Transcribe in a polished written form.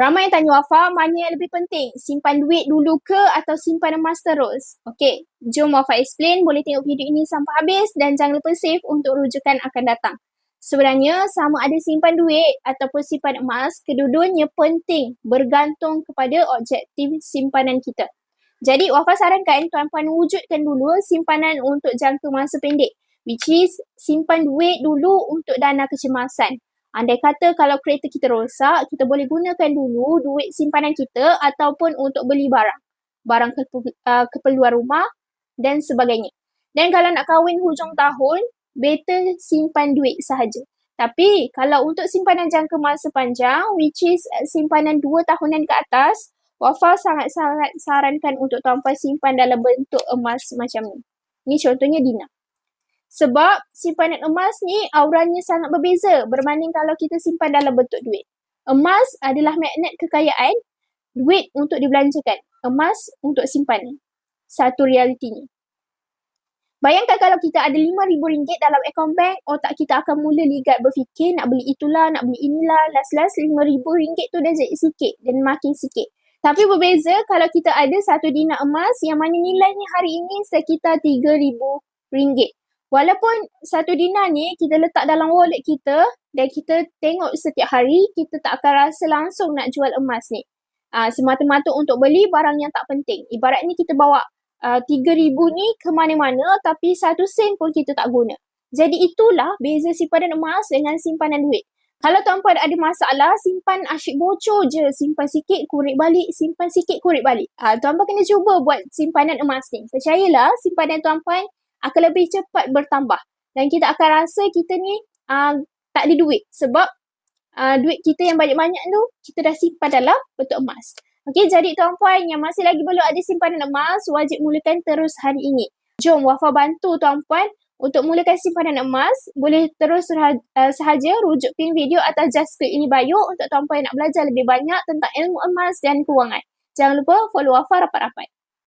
Ramai yang tanya Wafa, mana yang lebih penting? Simpan duit dulu ke atau simpan emas terus? Okey, jom Wafa explain. Boleh tengok video ini sampai habis dan jangan lupa save untuk rujukan akan datang. Sebenarnya, sama ada simpan duit ataupun simpan emas, kedua-duanya penting bergantung kepada objektif simpanan kita. Jadi, Wafa sarankan tuan-puan wujudkan dulu simpanan untuk jangka masa pendek, which is simpan duit dulu untuk dana kecemasan. Andai kata kalau kereta kita rosak, kita boleh gunakan dulu duit simpanan kita ataupun untuk beli barang keperluan rumah dan sebagainya. Dan kalau nak kahwin hujung tahun, better simpan duit sahaja. Tapi kalau untuk simpanan jangka masa panjang, which is simpanan 2 tahunan ke atas, Wafa sangat-sangat sarankan untuk tuan-puan simpan dalam bentuk emas macam ni. Ni contohnya Dina. Sebab simpanan emas ni auranya sangat berbeza berbanding kalau kita simpan dalam bentuk duit. Emas adalah magnet kekayaan, duit untuk dibelanjakan, emas untuk simpanan. Satu realitinya. Bayangkan kalau kita ada RM5,000 dalam akaun bank, otak kita akan mula ligat berfikir nak beli itulah, nak beli inilah, last RM5,000 tu dah jadi sikit dan makin sikit. Tapi berbeza kalau kita ada 1 dinar emas yang mana nilainya hari ini sekitar RM3,000. Walaupun 1 dinar ni kita letak dalam wallet kita dan kita tengok setiap hari, kita tak akan rasa langsung nak jual emas ni. Semata-mata untuk beli barang yang tak penting. Ibaratnya kita bawa RM3,000 ni ke mana-mana tapi 1 sen pun kita tak guna. Jadi itulah beza simpanan emas dengan simpanan duit. Kalau tuan-puan ada masalah, simpan asyik bocor je. Simpan sikit, kurik balik. Simpan sikit, kurik balik. Tuan-puan kena cuba buat simpanan emas ni. Percayalah, simpanan tuan-puan akan lebih cepat bertambah. Dan kita akan rasa kita ni tak ada duit. Sebab duit kita yang banyak-banyak tu, kita dah simpan dalam bentuk emas. Okey, jadi tuan-puan yang masih lagi belum ada simpanan emas, wajib mulakan terus hari ini. Jom Wafa bantu tuan-puan untuk mulakan simpanan emas. Boleh terus sahaja rujuk pin video atau just klik ini bio untuk tuan-puan yang nak belajar lebih banyak tentang ilmu emas dan kewangan. Jangan lupa follow Wafa rapat-rapat.